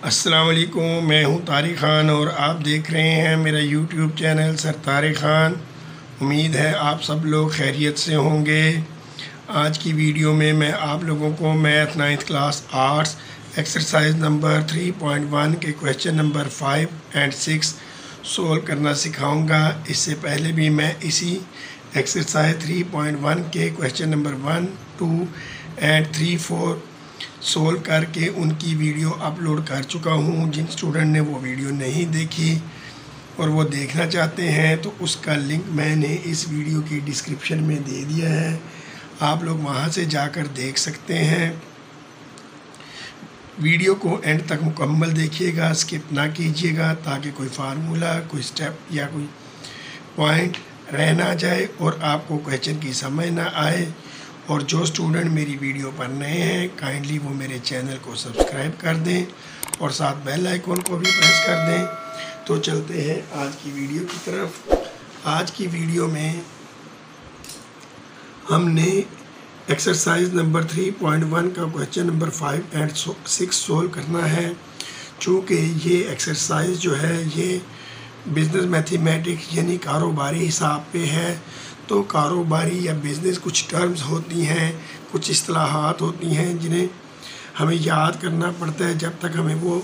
अस्सलाम वालेकुम, मैं हूं तारिक ख़ान और आप देख रहे हैं मेरा YouTube channel sir Tariq Khan. उम्मीद है आप सब लोग खैरियत से होंगे। आज की वीडियो में मैं आप लोगों को math 9th class arts exercise number 3.1 के क्वेश्चन नंबर 5 और 6 सोल्व करना सिखाऊंगा। इससे पहले भी मैं इसी एक्सरसाइज 3.1 के क्वेश्चन नंबर 1, 2 और 3, 4 सोल्व करके उनकी वीडियो अपलोड कर चुका हूँ। जिन स्टूडेंट ने वो वीडियो नहीं देखी और वो देखना चाहते हैं तो उसका लिंक मैंने इस वीडियो की डिस्क्रिप्शन में दे दिया है, आप लोग वहाँ से जाकर देख सकते हैं। वीडियो को एंड तक मुकम्मल देखिएगा, स्किप ना कीजिएगा ताकि कोई फार्मूला, कोई स्टेप या कोई पॉइंट रह ना जाए और आपको क्वेश्चन की समझ ना आए। और जो स्टूडेंट मेरी वीडियो पर नए हैं काइंडली वो मेरे चैनल को सब्सक्राइब कर दें और साथ बेल आइकन को भी प्रेस कर दें। तो चलते हैं आज की वीडियो की तरफ। आज की वीडियो में हमने एक्सरसाइज नंबर 3.1 का क्वेश्चन नंबर 5 और 6 सोल्व करना है। चूँकि ये एक्सरसाइज जो है ये बिज़नेस मैथमेटिक्स यानी कारोबारी हिसाब पे है, तो कारोबारी या बिज़नेस कुछ टर्म्स होती हैं, कुछ इस्तिलाहात होती हैं जिन्हें हमें याद करना पड़ता है। जब तक हमें वो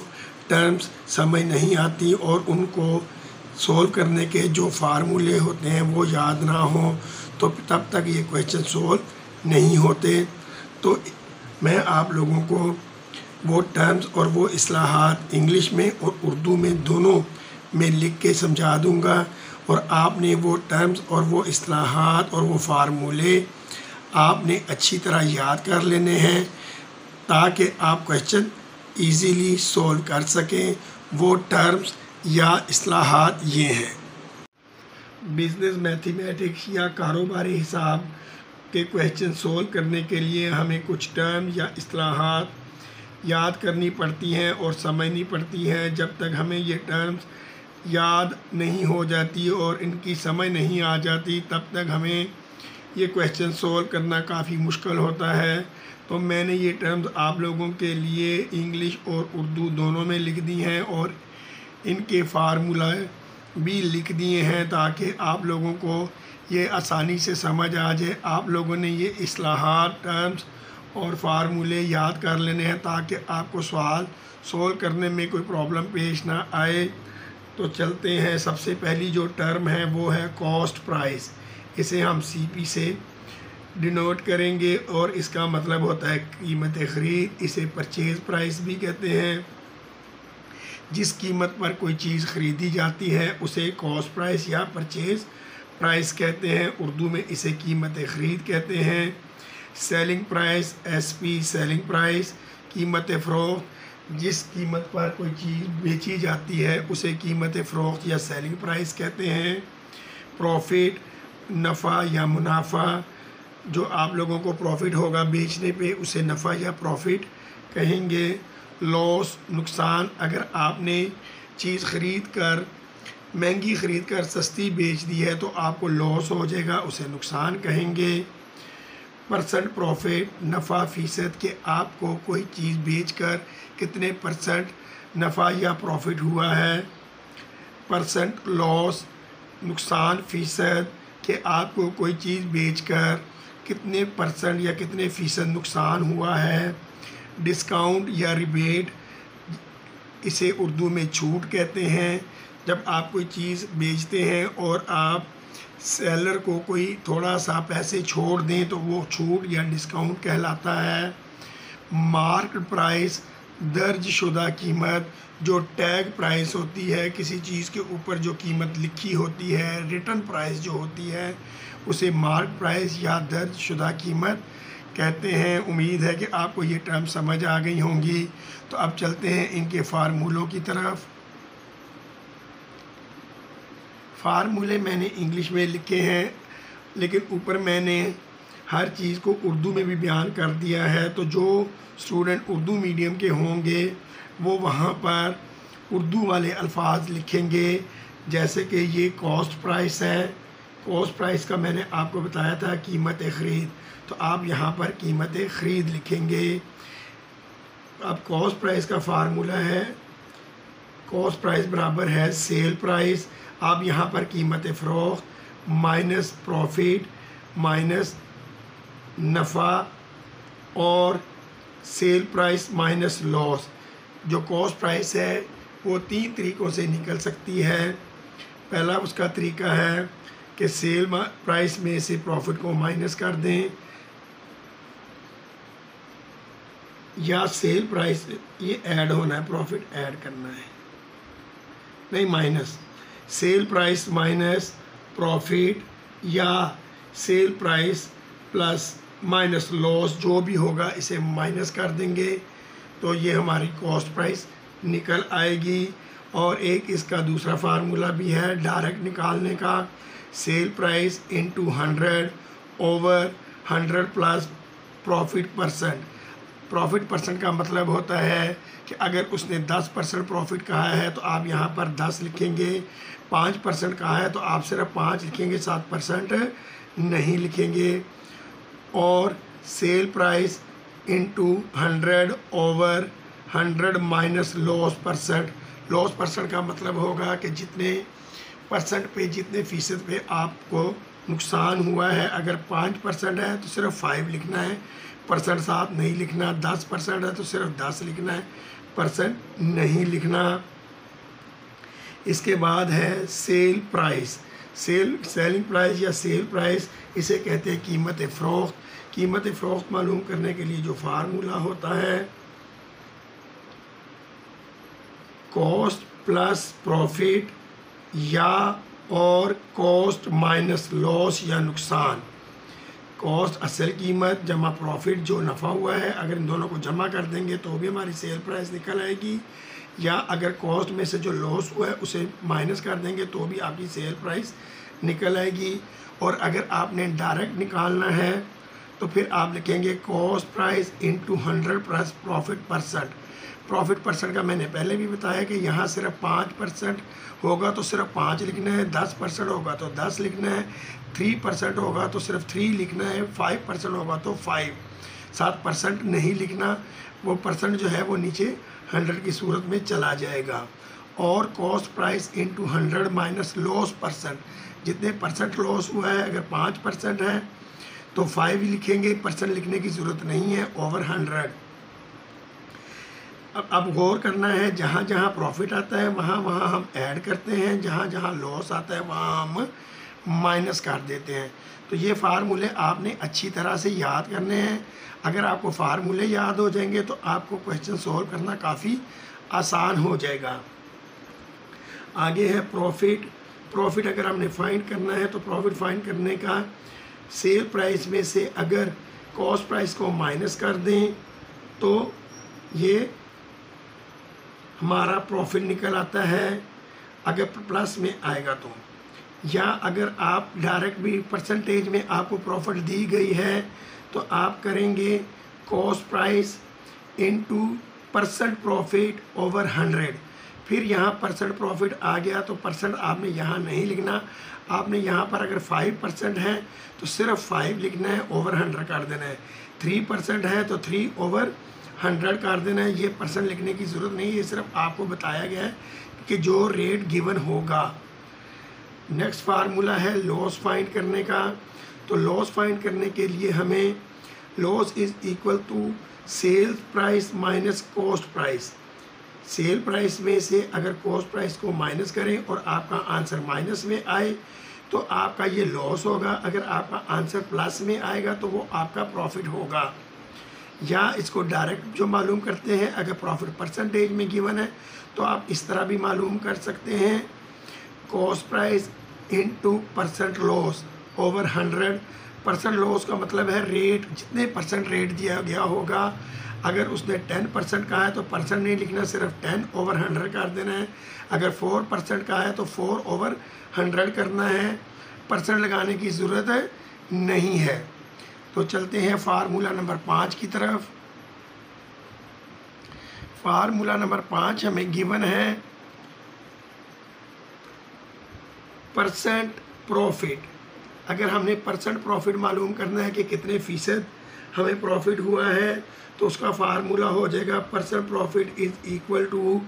टर्म्स समझ नहीं आती और उनको सोल्व करने के जो फार्मूले होते हैं वो याद ना हो तो तब तक ये क्वेश्चन सोल्व नहीं होते। तो मैं आप लोगों को वो टर्म्स और वो इस्तिलाहात इंग्लिश में और उर्दू में दोनों में लिख के समझा दूंगा और आपने वो टर्म्स और वो इस्तिलाहात और वो फार्मूले आपने अच्छी तरह याद कर लेने हैं ताकि आप क्वेश्चन इजीली सोल्व कर सकें। वो टर्म्स या इस्तिलाहात ये हैं। बिज़नेस मैथमेटिक्स या कारोबारी हिसाब के क्वेश्चन सोल्व करने के लिए हमें कुछ टर्म या इस्तिलाहात याद करनी पड़ती हैं और समझनी पड़ती हैं। जब तक हमें ये टर्म्स याद नहीं हो जाती और इनकी समझ नहीं आ जाती तब तक हमें ये क्वेश्चन सोल्व करना काफ़ी मुश्किल होता है। तो मैंने ये टर्म्स आप लोगों के लिए इंग्लिश और उर्दू दोनों में लिख दी हैं और इनके फार्मूला भी लिख दिए हैं ताकि आप लोगों को ये आसानी से समझ आ जाए। आप लोगों ने ये इस्तिलाहात, टर्म्स और फार्मूले याद कर लेने हैं ताकि आपको सवाल सोल्व करने में कोई प्रॉब्लम पेश ना आए। तो चलते हैं। सबसे पहली जो टर्म है वो है कॉस्ट प्राइस। इसे हम सीपी से डिनोट करेंगे और इसका मतलब होता है कीमत ख़रीद। इसे परचेज़ प्राइस भी कहते हैं। जिस कीमत पर कोई चीज़ ख़रीदी जाती है उसे कॉस्ट प्राइस या परचेज़ प्राइस कहते हैं। उर्दू में इसे कीमत ख़रीद कहते हैं। Selling price, SP selling price, कीमत फ़रोख्त। जिस कीमत पर कोई चीज़ बेची जाती है उसे कीमत फ़रोख्त या सेलिंग प्राइस कहते हैं। प्रॉफिट, नफ़ा या मुनाफा, जो आप लोगों को प्रॉफिट होगा बेचने पे उसे नफ़ा या प्रॉफिट कहेंगे। लॉस, नुकसान, अगर आपने चीज़ ख़रीद कर महंगी ख़रीद कर सस्ती बेच दी है तो आपको लॉस हो जाएगा, उसे नुकसान कहेंगे। परसेंट प्रॉफिट, नफ़ा फ़ीसद के आपको कोई चीज़ बेचकर कितने परसेंट नफ़ा या प्रॉफिट हुआ है। परसेंट लॉस, नुकसान फ़ीसद के आपको कोई चीज़ बेचकर कितने परसेंट या कितने फ़ीसद नुकसान हुआ है। डिस्काउंट या रिबेट, इसे उर्दू में छूट कहते हैं। जब आप कोई चीज़ बेचते हैं और आप सेलर को कोई थोड़ा सा पैसे छोड़ दें तो वो छूट या डिस्काउंट कहलाता है। मार्केट प्राइस, दर्ज शुदा कीमत, जो टैग प्राइस होती है किसी चीज़ के ऊपर जो कीमत लिखी होती है, रिटर्न प्राइस जो होती है उसे मार्क प्राइस या दर्ज शुदा कीमत कहते हैं। उम्मीद है कि आपको ये टर्म समझ आ गई होंगी। तो अब चलते हैं इनके फार्मूलों की तरफ। फार्मूले मैंने इंग्लिश में लिखे हैं लेकिन ऊपर मैंने हर चीज़ को उर्दू में भी बयान कर दिया है। तो जो स्टूडेंट उर्दू मीडियम के होंगे वो वहाँ पर उर्दू वाले अल्फाज लिखेंगे। जैसे कि ये कॉस्ट प्राइस है, कॉस्ट प्राइस का मैंने आपको बताया था कीमत ख़रीद, तो आप यहाँ पर कीमत ख़रीद लिखेंगे। अब कॉस्ट प्राइस का फार्मूला है कॉस्ट प्राइस बराबर है सेल प्राइस। अब यहाँ पर कीमत फ़रोख्त माइनस प्रॉफिट माइनस नफ़ा और सेल प्राइस माइनस लॉस। जो कॉस्ट प्राइस है वो 3 तरीक़ों से निकल सकती है। पहला उसका तरीका है कि सेल प्राइस में से प्रॉफिट को माइनस कर दें, या सेल प्राइस ये ऐड होना है, प्रॉफिट ऐड करना है, नहीं minus, sell price minus profit या sell price plus minus loss, जो भी होगा इसे माइनस कर देंगे तो ये हमारी कॉस्ट प्राइस निकल आएगी। और एक इसका दूसरा फार्मूला भी है डायरेक्ट निकालने का, sale price into 100 over 100 plus profit percent. Profit percent का मतलब होता है कि अगर उसने 10% प्रॉफिट कहा है तो आप यहाँ पर 10 लिखेंगे, 5% कहा है तो आप सिर्फ 5 लिखेंगे, 7% नहीं लिखेंगे। और sale price into 100 over 100 minus loss percent. Loss percent का मतलब होगा कि जितने परसेंट पे, जितने फ़ीसद पे आपको नुकसान हुआ है। अगर 5% है तो सिर्फ 5 लिखना है, परसेंट साथ नहीं लिखना। 10% है तो सिर्फ 10 लिखना है, परसेंट नहीं लिखना। इसके बाद है सेल प्राइस। सेलिंग प्राइस या सेल प्राइस, इसे कहते हैं कीमत फ़रोख्त। कीमत फ़रोख्त मालूम करने के लिए जो फार्मूला होता है, कॉस्ट प्लस प्रॉफिट या और कॉस्ट माइनस लॉस या नुकसान। कॉस्ट असल कीमत जमा प्रॉफिट जो नफ़ा हुआ है, अगर इन दोनों को जमा कर देंगे तो भी हमारी सेल प्राइस निकल आएगी, या अगर कॉस्ट में से जो लॉस हुआ है उसे माइनस कर देंगे तो भी आपकी सेल प्राइस निकल आएगी। और अगर आपने डायरेक्ट निकालना है तो फिर आप लिखेंगे cost price into 100 plus profit percent. Profit percent का मैंने पहले भी बताया कि यहाँ सिर्फ 5% होगा तो सिर्फ 5 लिखना है, 10% होगा तो 10 लिखना है, 3% होगा तो सिर्फ 3 लिखना है, 5% होगा तो 5, 7% नहीं लिखना। वो परसेंट जो है वो नीचे 100 की सूरत में चला जाएगा। और cost price into 100 minus loss percent. जितने परसेंट लॉस हुआ है, अगर 5% है तो 5 लिखेंगे, परसेंट लिखने की ज़रूरत नहीं है, ओवर 100। अब गौर करना है, जहाँ जहाँ प्रॉफिट आता है वहाँ वहाँ हम ऐड करते हैं, जहाँ जहाँ लॉस आता है वहाँ हम माइनस कर देते हैं। तो ये फार्मूले आपने अच्छी तरह से याद करने हैं। अगर आपको फार्मूले याद हो जाएंगे तो आपको क्वेश्चन सॉल्व करना काफ़ी आसान हो जाएगा। आगे है प्रॉफिट। प्रॉफिट अगर हमने फाइंड करना है तो प्रॉफिट फाइंड करने का, सेल प्राइस में से अगर कॉस्ट प्राइस को माइनस कर दें तो ये हमारा प्रॉफिट निकल आता है, अगर प्लस में आएगा तो। या अगर आप डायरेक्ट भी परसेंटेज में आपको प्रॉफिट दी गई है तो आप करेंगे cost price into percent profit over 100। फिर यहाँ परसेंट प्रॉफिट आ गया तो परसेंट आपने यहाँ नहीं लिखना, आपने यहाँ पर अगर 5% है तो सिर्फ 5 लिखना है, ओवर 100 कर देना है। 3% है तो 3 ओवर 100 कर देना है। ये परसेंट लिखने की ज़रूरत नहीं है, ये सिर्फ आपको बताया गया है कि जो रेट गिवन होगा। नेक्स्ट फार्मूला है लॉस फाइंड करने का। तो लॉस फाइंड करने के लिए हमें loss is equal to sell price minus cost price. Sell price में से अगर कॉस्ट प्राइस को माइनस करें और आपका आंसर माइनस में आए तो आपका ये लॉस होगा। अगर आपका आंसर प्लस में आएगा तो वो आपका प्रॉफिट होगा। या इसको डायरेक्ट जो मालूम करते हैं, अगर प्रॉफिट परसेंटेज में गिवन है तो आप इस तरह भी मालूम कर सकते हैं, cost price into percent loss over 100। Percent loss का मतलब है रेट, जितने परसेंट रेट दिया गया होगा। अगर उसने 10% कहा है तो परसेंट नहीं लिखना, सिर्फ 10 ओवर 100 कर देना है। अगर 4% कहा है तो 4 ओवर 100 करना है, परसेंट लगाने की ज़रूरत नहीं है। तो चलते हैं फार्मूला नंबर 5 की तरफ। फार्मूला नंबर 5 हमें गिवन है परसेंट प्रॉफिट। अगर हमने परसेंट प्रॉफिट मालूम करना है कि कितने फ़ीसद हमें प्रॉफिट हुआ है तो उसका फार्मूला हो जाएगा percent profit is equal to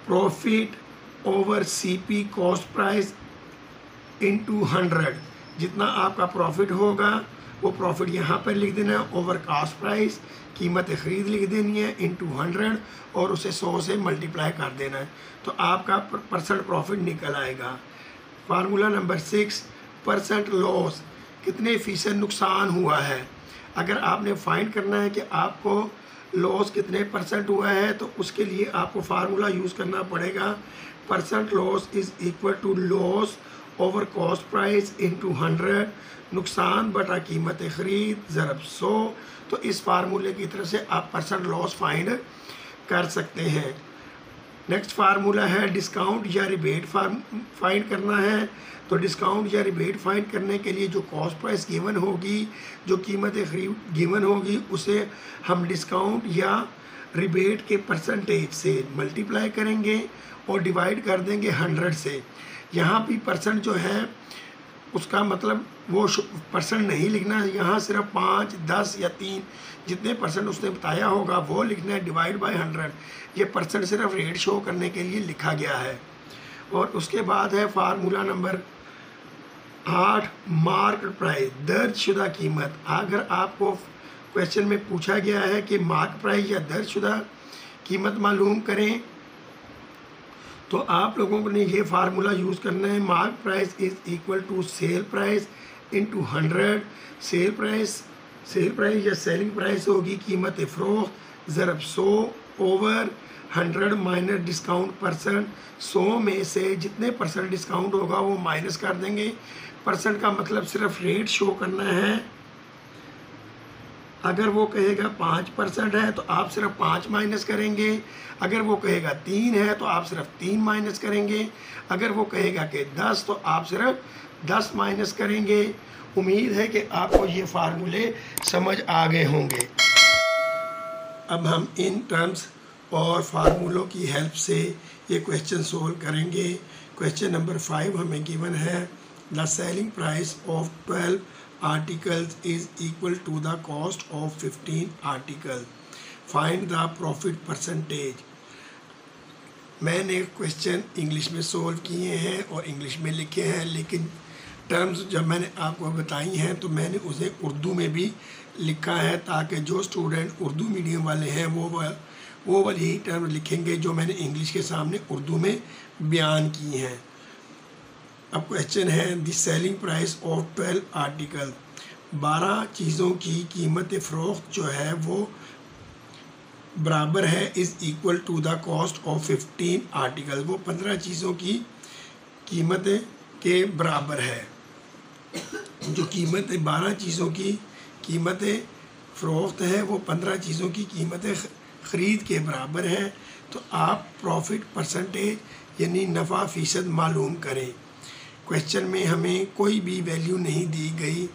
profit over CP cost price into 100। जितना आपका प्रॉफिट होगा वो प्रॉफिट यहाँ पर लिख देना है, ओवर कॉस्ट प्राइस कीमत ख़रीद लिख देनी है इनटू 100 और उसे 100 से मल्टीप्लाई कर देना है, तो आपका परसेंट प्रॉफिट निकल आएगा। फार्मूला नंबर 6, परसेंट लॉस, कितने फ़ीसद नुकसान हुआ है। अगर आपने फाइंड करना है कि आपको लॉस कितने परसेंट हुआ है तो उसके लिए आपको फार्मूला यूज़ करना पड़ेगा, percent loss is equal to loss over cost price into 100, नुकसान बटा कीमत ख़रीद ज़रब 100। तो इस फार्मूले की तरफ से आप परसेंट लॉस फाइंड कर सकते हैं। नेक्स्ट फार्मूला है डिस्काउंट या रिबेट फाइंड करना है। तो डिस्काउंट या रिबेट फाइंड करने के लिए जो कॉस्ट प्राइस गिवन होगी, जो कीमत ख़रीद गिवन होगी, उसे हम डिस्काउंट या रिबेट के परसेंटेज से मल्टीप्लाई करेंगे और डिवाइड कर देंगे 100 से। यहाँ भी परसेंट जो है उसका मतलब वो परसेंट नहीं लिखना है, यहाँ सिर्फ 5, 10 या 3 जितने परसेंट उसने बताया होगा वो लिखना है, डिवाइड बाय 100। ये परसेंट सिर्फ रेट शो करने के लिए लिखा गया है। और उसके बाद है फार्मूला नंबर 8, मार्केट प्राइस, दर्जशुदा कीमत। अगर आपको क्वेश्चन में पूछा गया है कि मार्केट प्राइस या दर्जशुदा कीमत मालूम करें तो आप लोगों ने ये फार्मूला यूज़ करना है, market price is equal to sell price into 100। Sell price या सेलिंग प्राइस होगी कीमत फ़रोख्त ज़रब 100 ओवर 100 माइनस डिस्काउंट परसेंट। 100 में से जितने परसेंट डिस्काउंट होगा वो माइनस कर देंगे। परसेंट का मतलब सिर्फ रेट शो करना है। अगर वो कहेगा 5% है तो आप सिर्फ 5 माइनस करेंगे, अगर वो कहेगा 3 है तो आप सिर्फ 3 माइनस करेंगे, अगर वो कहेगा कि 10 तो आप सिर्फ 10 माइनस करेंगे। उम्मीद है कि आपको ये फार्मूले समझ आ गए होंगे। अब हम इन टर्म्स और फार्मूलों की हेल्प से ये क्वेश्चन सोल्व करेंगे। क्वेश्चन नंबर 5 हमें गिवन है, the selling price of 12 articles is equal to the cost of 15 articles. Find the profit percentage. मैंने क्वेश्चन इंग्लिश में सोल्व किए हैं और इंग्लिश में लिखे हैं, लेकिन टर्म्स जब मैंने आपको बताई हैं तो मैंने उसे उर्दू में भी लिखा है ताकि जो स्टूडेंट उर्दू मीडियम वाले हैं वो वाली टर्म लिखेंगे जो मैंने इंग्लिश के सामने उर्दू में बयान की हैं। अब क्वेश्चन है, the selling price of 12 article, 12 चीज़ों की कीमत फ़रोख्त जो है वो बराबर है is equal to the cost of 15 article, वो 15 चीज़ों की कीमत के बराबर है। जो कीमत 12 चीज़ों की कीमत फ़रोख्त है वो 15 चीज़ों की कीमत ख़रीद के बराबर है। तो आप प्रॉफिट परसेंटेज यानी नफ़ा फ़ीसद मालूम करें। क्वेश्चन में हमें कोई भी वैल्यू नहीं दी गई,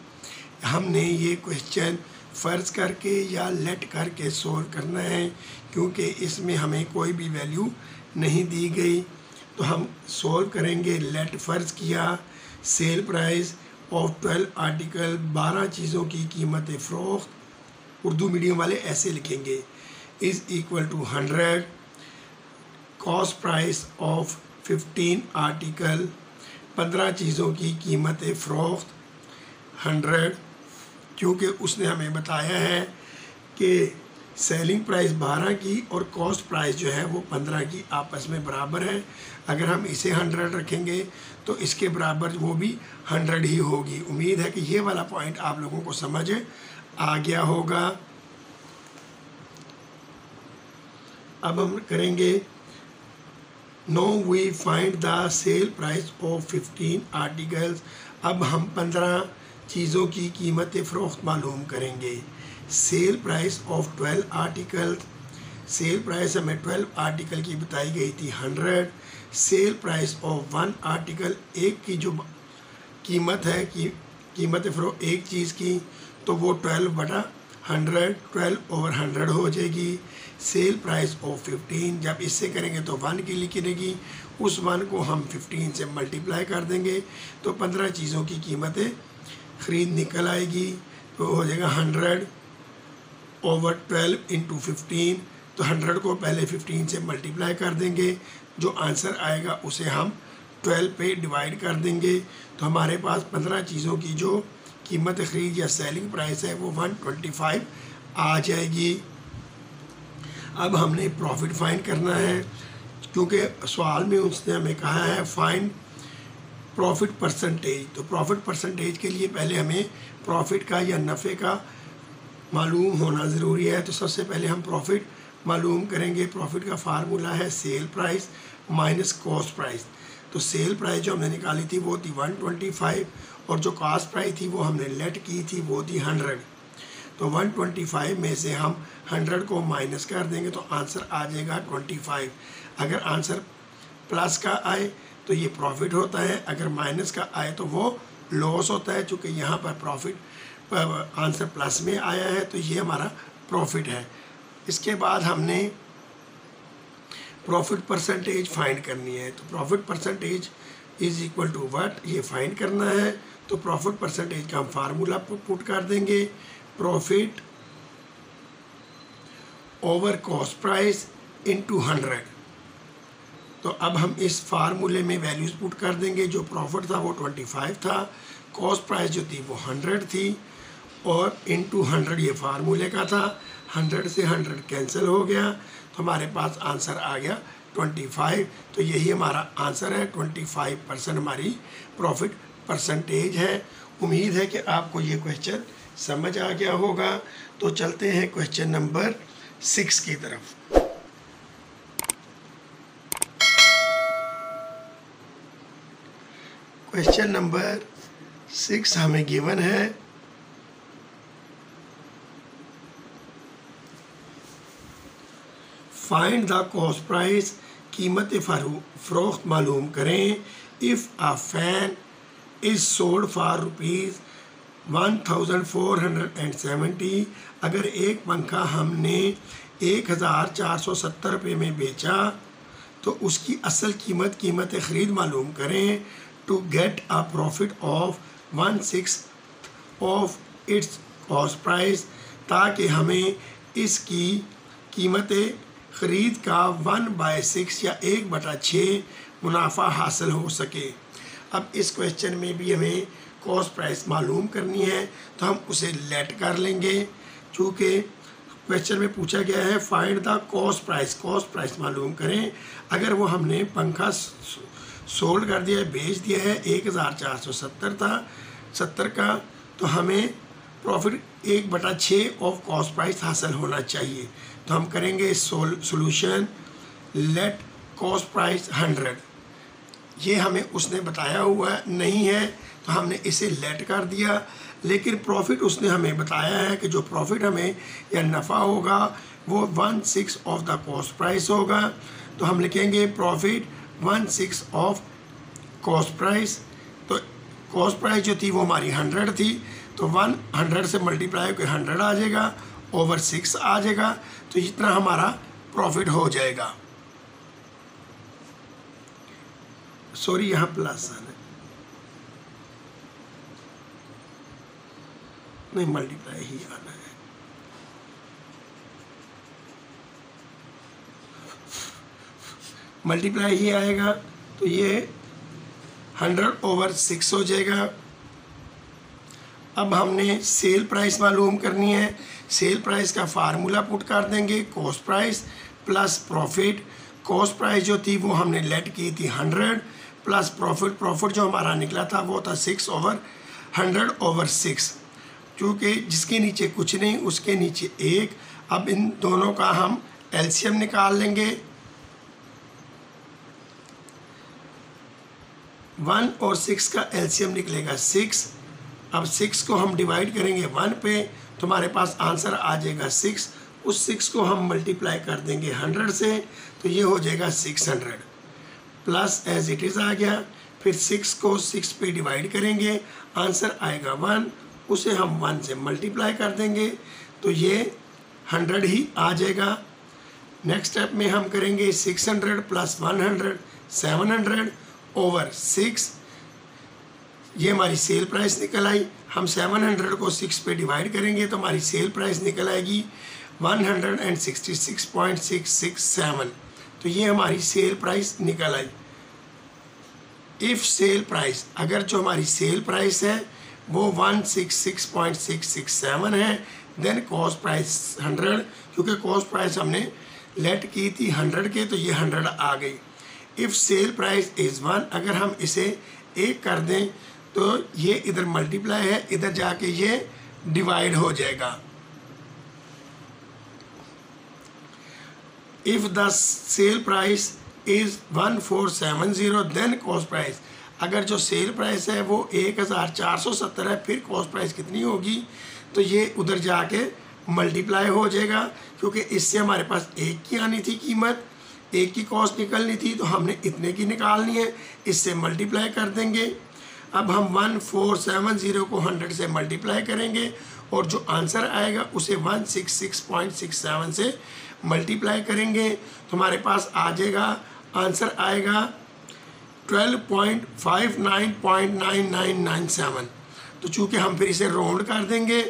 हमने ये क्वेश्चन फ़र्ज़ करके या लेट करके सोल्व करना है क्योंकि इसमें हमें कोई भी वैल्यू नहीं दी गई। तो हम सोल्व करेंगे, लेट फ़र्ज़ किया, सेल प्राइस ऑफ 12 आर्टिकल, 12 चीज़ों की कीमत फ़रोख्त, उर्दू मीडियम वाले ऐसे लिखेंगे, is equal to 100, cost price of 15 article, 15 चीज़ों की कीमत फ़रोख्त 100, क्योंकि उसने हमें बताया है कि सेलिंग प्राइस 12 की और कॉस्ट प्राइस जो है वो 15 की आपस में बराबर है। अगर हम इसे 100 रखेंगे तो इसके बराबर वो भी 100 ही होगी। उम्मीद है कि ये वाला पॉइंट आप लोगों को समझ आ गया होगा। अब हम करेंगे, now we find the sell price of 15 articles. अब हम 15 चीज़ों की कीमत फ़रोख्त मालूम करेंगे। Sell price of 12 article, sell price हमें 12 आर्टिकल की बताई गई थी 100। सेल प्राइस ऑफ 1 आर्टिकल, एक की जो कीमत है कि कीमत फ़रोख्त एक चीज़ की, तो वो 12 बटा 100, 12 ओवर 100 हो जाएगी। सेल प्राइस ऑफ 15, जब इससे करेंगे तो 1 की लिखेगी, उस 1 को हम 15 से मल्टीप्लाई कर देंगे तो 15 चीज़ों की कीमतें ख़रीद निकल आएगी। तो हो जाएगा 100 ओवर 12 इंटू 15, तो 100 को पहले 15 से मल्टीप्लाई कर देंगे, जो आंसर आएगा उसे हम 12 पे डिवाइड कर देंगे, तो हमारे पास 15 चीज़ों की जो कीमत ख़रीद या सेलिंग प्राइस है वो 125 आ जाएगी। अब हमने प्रॉफिट फाइंड करना है, क्योंकि सवाल में उसने हमें कहा है फाइंड प्रॉफिट परसेंटेज। तो प्रॉफिट परसेंटेज के लिए पहले हमें प्रॉफिट का या नफ़े का मालूम होना ज़रूरी है। तो सबसे पहले हम प्रॉफिट मालूम करेंगे। प्रॉफिट का फार्मूला है cell price minus cost price. तो सेल प्राइस जो हमने निकाली थी वो थी 125 और जो कॉस्ट प्राइस थी वो हमने लेट की थी वो थी 100। तो 125 में से हम 100 को माइनस कर देंगे तो आंसर आ जाएगा 25। अगर आंसर प्लस का आए तो ये प्रॉफिट होता है, अगर माइनस का आए तो वो लॉस होता है। चूँकि यहाँ पर प्रॉफिट आंसर प्लस में आया है तो ये हमारा प्रॉफिट है। इसके बाद हमने प्रॉफिट परसेंटेज फाइंड करनी है। तो profit percentage is equal to what, ये फाइंड करना है। तो प्रॉफिट परसेंटेज का हम फार्मूला पुट कर देंगे, profit over cost price into 100। तो अब हम इस फार्मूले में वैल्यूज़ पुट कर देंगे। जो प्रॉफिट था वो 25 था, कॉस्ट प्राइस जो थी वो 100 थी और इनटू 100 ये फार्मूले का था। 100 से 100 कैंसिल हो गया तो हमारे पास आंसर आ गया 25। तो यही हमारा आंसर है, 25% हमारी प्रॉफिट परसेंटेज है। उम्मीद है कि आपको ये क्वेश्चन समझ आ गया होगा। तो चलते हैं क्वेश्चन नंबर 6 की तरफ। क्वेश्चन नंबर 6 हमें गिवन है, फाइंड द कॉस्ट प्राइस, कीमत फ़रोख्त मालूम करें। If a fan is sold for ₹1470, अगर एक पंखा हमने 1470 रुपये में बेचा तो उसकी असल कीमत ख़रीद मालूम करें। To get a profit of 1/6 of its cost price, ताकि हमें इसकी कीमत ख़रीद का 1/6 या 1/6 मुनाफा हासिल हो सके। अब इस क्वेश्चन में भी हमें कॉस्ट प्राइस मालूम करनी है तो हम उसे लेट कर लेंगे। चूँकि क्वेश्चन में पूछा गया है फाइंड द कॉस्ट प्राइस मालूम करें। अगर वो हमने पंखा सोल्ड कर दिया है, बेच दिया है, 1470 था 70 का, तो हमें प्रॉफिट 1/6 ऑफ कॉस्ट प्राइस हासिल होना चाहिए। तो हम करेंगे सोल्यूशन लेट कॉस्ट प्राइस 100। ये हमें उसने बताया हुआ नहीं है तो हमने इसे लेट कर दिया, लेकिन प्रॉफिट उसने हमें बताया है कि जो प्रॉफिट हमें या नफ़ा होगा वो 1/6 ऑफ द कॉस्ट प्राइस होगा। तो हम लिखेंगे प्रॉफिट 1/6 ऑफ कॉस्ट प्राइस। तो कॉस्ट प्राइस जो थी वो हमारी 100 थी, तो 100 से मल्टीप्लाई होकर 100 आ जाएगा, ओवर 6 आ जाएगा, तो इतना हमारा प्रॉफिट हो जाएगा। सॉरी, यहाँ प्लस आना नहीं, मल्टीप्लाई ही आना है। मल्टीप्लाई ही आएगा तो ये 100/6 हो जाएगा। अब हमने सेल प्राइस मालूम करनी है। सेल प्राइस का फार्मूला पुट कर देंगे, cost price plus profit. Cost price जो थी वो हमने लेट की थी 100 प्लस प्रॉफिट जो हमारा निकला था वो था 6/100/6। क्योंकि जिसके नीचे कुछ नहीं उसके नीचे 1। अब इन दोनों का हम एलसीएम निकाल लेंगे। 1 और 6 का एलसीएम निकलेगा 6। अब 6 को हम डिवाइड करेंगे 1 पे तो हमारे पास आंसर आ जाएगा 6। उस 6 को हम मल्टीप्लाई कर देंगे 100 से तो ये हो जाएगा 600 प्लस एज इट इज़ आ गया। फिर 6 को 6 पे डिवाइड करेंगे, आंसर आएगा 1, उसे हम 1 से मल्टीप्लाई कर देंगे तो ये 100 ही आ जाएगा। नेक्स्ट स्टेप में हम करेंगे 600 प्लस 100 700/6। ये हमारी सेल प्राइस निकल आई। हम 700 को 6 पे डिवाइड करेंगे तो हमारी सेल प्राइस निकल आएगी 166.667। तो ये हमारी सेल प्राइस निकल आई। इफ़ सेल प्राइस, अगर जो हमारी सेल प्राइस है वो 166.667 है, देन कॉस्ट प्राइस 100, क्योंकि कॉस्ट प्राइस हमने लेट की थी 100 के, तो ये 100 आ गई। इफ़ सेल प्राइस इज़ 1, अगर हम इसे 1 कर दें तो ये इधर मल्टीप्लाई है, इधर जाके ये डिवाइड हो जाएगा। If the sell price is 1470, then cost price, अगर जो सेल प्राइस है वो 1470 है, फिर कॉस्ट प्राइस कितनी होगी, तो ये उधर जाके मल्टीप्लाई हो जाएगा, क्योंकि इससे हमारे पास 1 की आनी थी कीमत, 1 की कॉस्ट निकलनी थी, तो हमने इतने की निकालनी है, इससे मल्टीप्लाई कर देंगे। अब हम 1470 को 100 से मल्टीप्लाई करेंगे और जो आंसर आएगा उसे 166.67 से मल्टीप्लाई करेंगे, तो हमारे पास आ जाएगा, आंसर आएगा 12.59.9997। तो चूँकि हम फिर इसे राउंड कर देंगे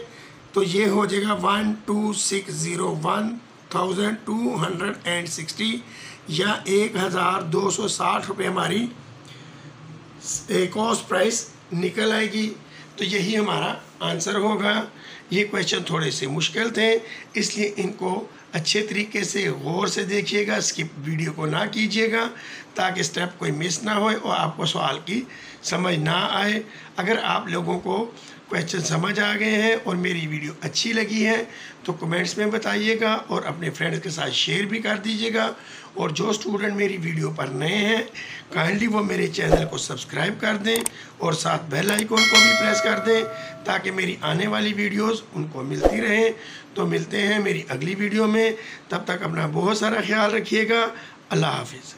तो ये हो जाएगा 1260 या 1260 रुपये हमारी कॉस्ट प्राइस निकल आएगी। तो यही हमारा आंसर होगा। ये क्वेश्चन थोड़े से मुश्किल थे, इसलिए इनको अच्छे तरीके से गौर से देखिएगा, स्किप वीडियो को ना कीजिएगा, ताकि स्टेप कोई मिस ना होए और आपको सवाल की समझ ना आए। अगर आप लोगों को क्वेश्चन समझ आ गए हैं और मेरी वीडियो अच्छी लगी है तो कमेंट्स में बताइएगा और अपने फ्रेंड्स के साथ शेयर भी कर दीजिएगा। और जो स्टूडेंट मेरी वीडियो पर नए हैं, काइंडली वो मेरे चैनल को सब्सक्राइब कर दें और साथ बेल आइकन को भी प्रेस कर दें, ताकि मेरी आने वाली वीडियोस उनको मिलती रहें। तो मिलते हैं मेरी अगली वीडियो में, तब तक अपना बहुत सारा ख्याल रखिएगा। अल्लाह हाफिज़।